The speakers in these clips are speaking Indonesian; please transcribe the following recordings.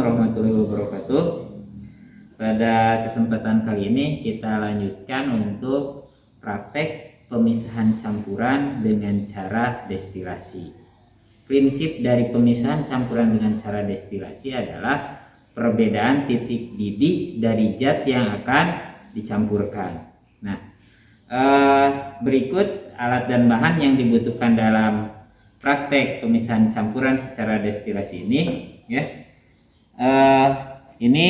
warahmatullahi wabarakatuh. Pada kesempatan kali ini kita lanjutkan untuk praktek pemisahan campuran dengan cara destilasi. Prinsip dari pemisahan campuran dengan cara destilasi adalah perbedaan titik didih dari zat yang akan dicampurkan. Nah, berikut alat dan bahan yang dibutuhkan dalam praktek pemisahan campuran secara destilasi ini, ya. Ini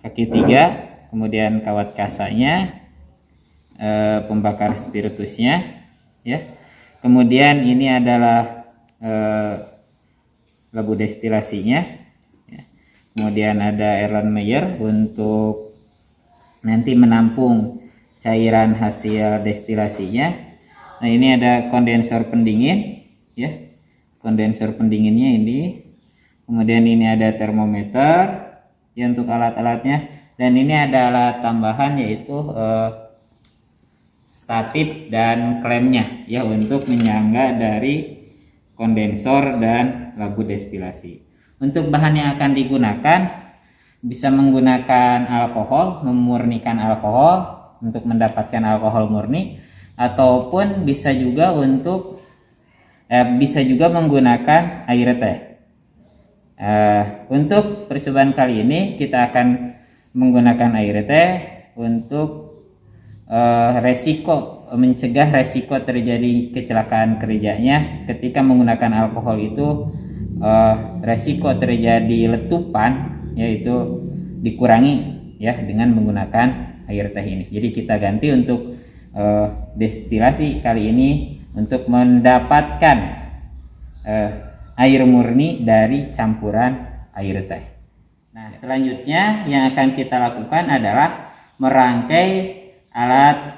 kaki 3, kemudian kawat kasanya, pembakar spiritusnya, ya. Kemudian ini adalah labu destilasinya, ya. Kemudian ada Erlenmeyer untuk nanti menampung cairan hasil destilasinya. Nah, ini ada kondensor pendingin, ya. Kondensor pendinginnya ini. Kemudian ini ada termometer, ya, untuk alat-alatnya. Dan ini ada alat tambahan yaitu statif dan klemnya, ya, untuk menyangga dari kondensor dan labu destilasi. Untuk bahan yang akan digunakan bisa menggunakan alkohol, memurnikan alkohol untuk mendapatkan alkohol murni, ataupun bisa juga menggunakan air teh. Untuk percobaan kali ini kita akan menggunakan air teh untuk mencegah resiko terjadi kecelakaan kerjanya. Ketika menggunakan alkohol itu resiko terjadi letupan yaitu dikurangi, ya, dengan menggunakan air teh ini. Jadi kita ganti untuk destilasi kali ini untuk mendapatkan air murni dari campuran air teh. Nah, selanjutnya yang akan kita lakukan adalah merangkai alat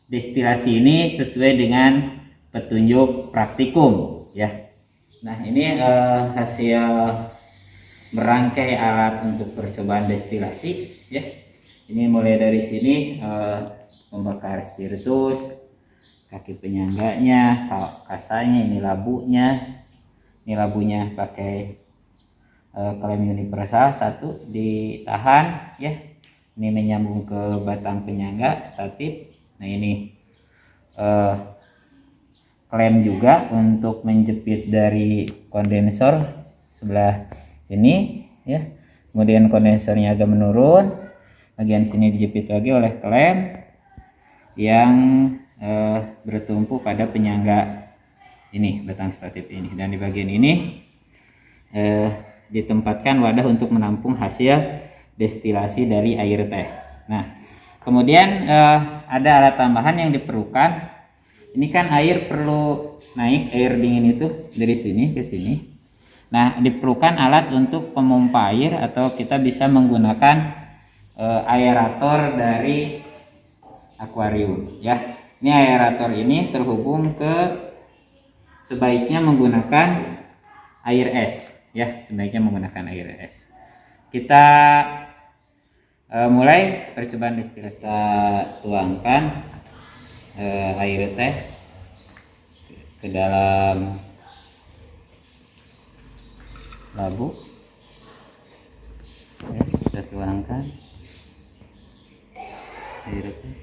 destilasi ini sesuai dengan petunjuk praktikum, ya. Nah, ini hasil merangkai alat untuk percobaan destilasi, ya. Ini mulai dari sini pembakar spiritus, kaki penyangganya, kasanya, ini labunya. Ini labunya pakai klem universal 1 ditahan, ya. Ini menyambung ke batang penyangga statif. Nah, ini klem juga untuk menjepit dari kondensor sebelah sini, ya. Kemudian kondensornya agak menurun, bagian sini dijepit lagi oleh klem yang bertumpu pada penyangga ini, batang statif ini. Dan di bagian ini ditempatkan wadah untuk menampung hasil destilasi dari air teh. Nah, kemudian ada alat tambahan yang diperlukan. Ini kan air perlu naik, air dingin itu dari sini ke sini. Nah, diperlukan alat untuk pemompa air, atau kita bisa menggunakan aerator dari akuarium, ya. Ini aerator ini terhubung ke, sebaiknya menggunakan air es, ya, sebaiknya menggunakan air es. Kita mulai percobaan destilasi. Kita tuangkan air teh ke dalam labu, ya, kita tuangkan air teh.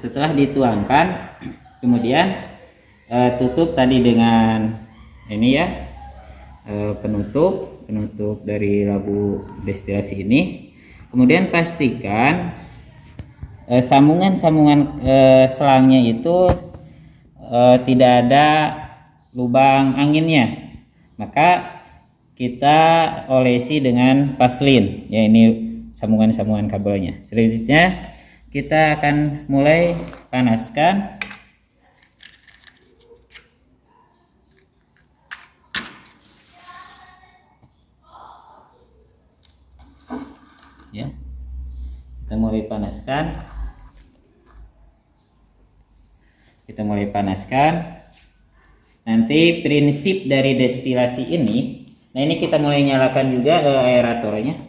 Setelah dituangkan, kemudian tutup tadi dengan ini, ya, penutup dari labu destilasi ini. Kemudian pastikan sambungan selangnya itu tidak ada lubang anginnya. Maka kita olesi dengan paslin, ya, ini sambungan kabelnya. Selanjutnya kita akan mulai panaskan. Ya, kita mulai panaskan. Nanti prinsip dari destilasi ini, nah, ini kita mulai nyalakan juga aeratornya.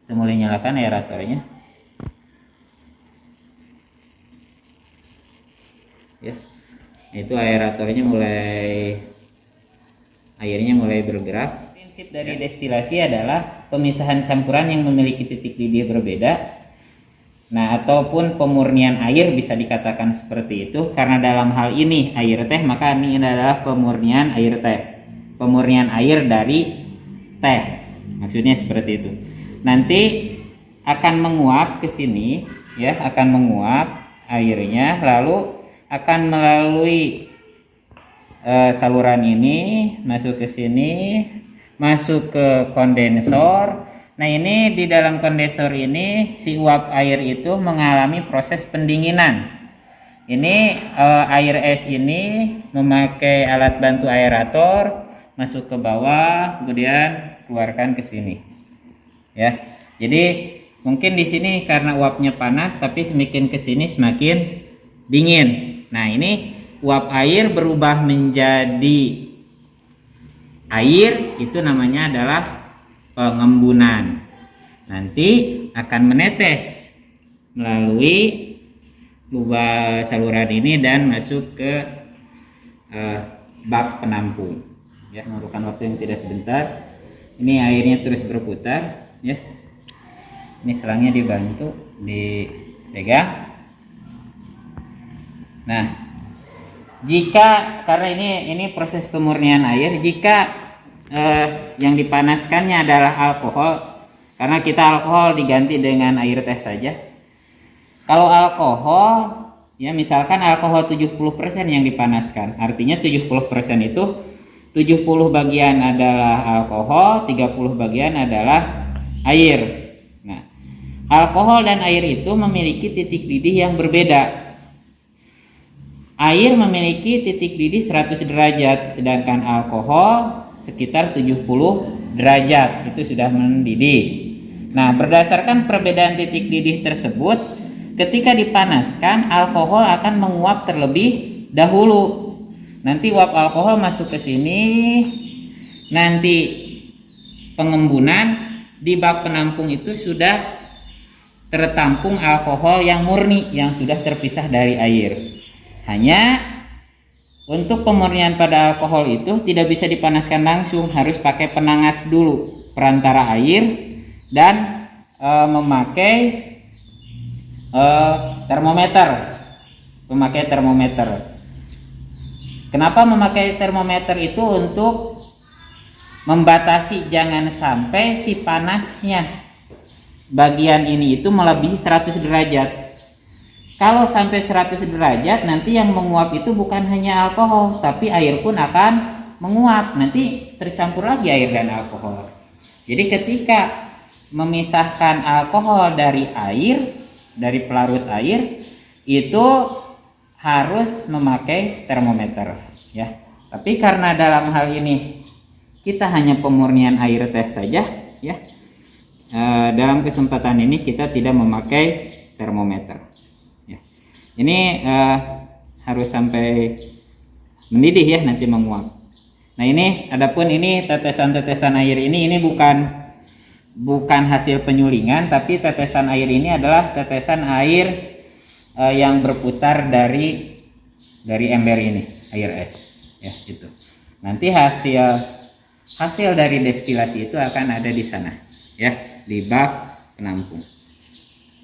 Kita mulai nyalakan aeratornya, ya. Itu aeratornya mulai airnya mulai bergerak. Prinsip dari destilasi adalah pemisahan campuran yang memiliki titik didih berbeda. Nah, ataupun pemurnian air bisa dikatakan seperti itu, karena dalam hal ini air teh, maka ini adalah pemurnian air teh. Pemurnian air dari teh. Maksudnya seperti itu. Nanti akan menguap ke sini, ya, akan menguap airnya, lalu akan melalui saluran ini masuk ke sini, masuk ke kondensor. Nah, ini di dalam kondensor ini si uap air itu mengalami proses pendinginan. Ini air es ini memakai alat bantu aerator masuk ke bawah, kemudian keluarkan ke sini. Ya. Jadi mungkin di sini karena uapnya panas, tapi semakin ke sini semakin dingin. Nah, ini uap air berubah menjadi air, itu namanya adalah pengembunan. Nanti akan menetes melalui lubang saluran ini dan masuk ke bak penampung. Ya, memerlukan waktu yang tidak sebentar. Ini airnya terus berputar, ya. Ini selangnya dibantu, dipegang. Nah, jika karena ini proses pemurnian air, jika yang dipanaskannya adalah alkohol, karena kita alkohol diganti dengan air teh saja. Kalau alkohol, ya misalkan alkohol 70% yang dipanaskan, artinya 70% itu 70 bagian adalah alkohol, 30 bagian adalah air. Nah, alkohol dan air itu memiliki titik didih yang berbeda. Air memiliki titik didih 100 derajat, sedangkan alkohol sekitar 70 derajat, itu sudah mendidih. Nah, berdasarkan perbedaan titik didih tersebut, ketika dipanaskan, alkohol akan menguap terlebih dahulu. Nanti uap alkohol masuk ke sini, nanti pengembunan di bak penampung itu sudah tertampung alkohol yang murni, yang sudah terpisah dari air. Hanya untuk pemurnian pada alkohol itu tidak bisa dipanaskan langsung, harus pakai penangas dulu perantara air dan memakai termometer. Kenapa memakai termometer itu? Untuk membatasi jangan sampai si panasnya bagian ini itu melebihi 100 derajat. Kalau sampai 100 derajat, nanti yang menguap itu bukan hanya alkohol, tapi air pun akan menguap. Nanti tercampur lagi air dan alkohol. Jadi ketika memisahkan alkohol dari air, dari pelarut air, itu harus memakai termometer, ya. Tapi karena dalam hal ini kita hanya pemurnian air teh saja, ya. Dalam kesempatan ini kita tidak memakai termometer. Ini harus sampai mendidih, ya, nanti menguap. Nah, ini adapun ini tetesan-tetesan air ini bukan hasil penyulingan, tapi tetesan air ini adalah tetesan air yang berputar dari ember ini, air es, ya, itu. Nanti hasil dari destilasi itu akan ada di sana, ya, di bak penampung.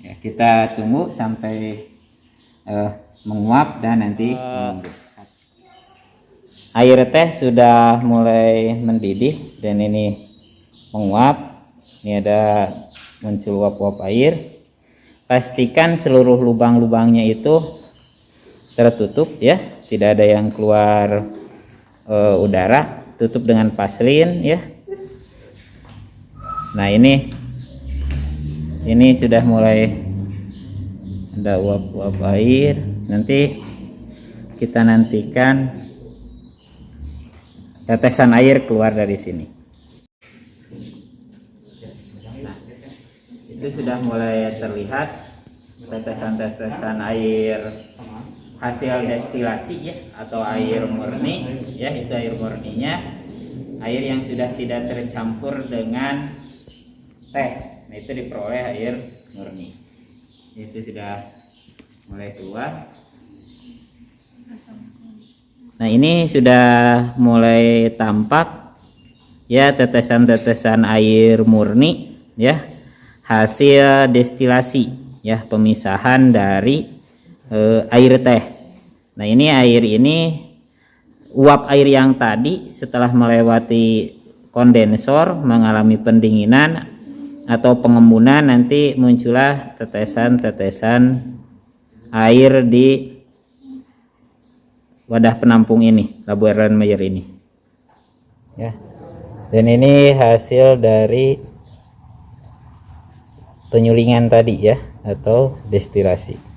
Ya, kita tunggu sampai menguap dan nanti air teh sudah mulai mendidih dan ini menguap. Ini ada muncul uap-uap air. Pastikan seluruh lubang-lubangnya itu tertutup, ya, tidak ada yang keluar udara. Tutup dengan paslin, ya. Nah, ini sudah mulai ada uap-uap air. Nanti kita nantikan tetesan air keluar dari sini. Nah, itu sudah mulai terlihat tetesan-tetesan air hasil destilasi, ya, atau air murni, ya, itu air murninya, air yang sudah tidak tercampur dengan teh. Nah, itu diperoleh air murni. Itu sudah mulai keluar. Nah, ini sudah mulai tampak ya tetesan-tetesan air murni ya, hasil destilasi ya, pemisahan dari air teh. Nah, ini air ini, uap air yang tadi setelah melewati kondensor mengalami pendinginan atau pengembunan, nanti muncullah tetesan-tetesan air di wadah penampung ini, Labu Erlenmeyer ini ya. Dan ini hasil dari penyulingan tadi ya, atau destilasi.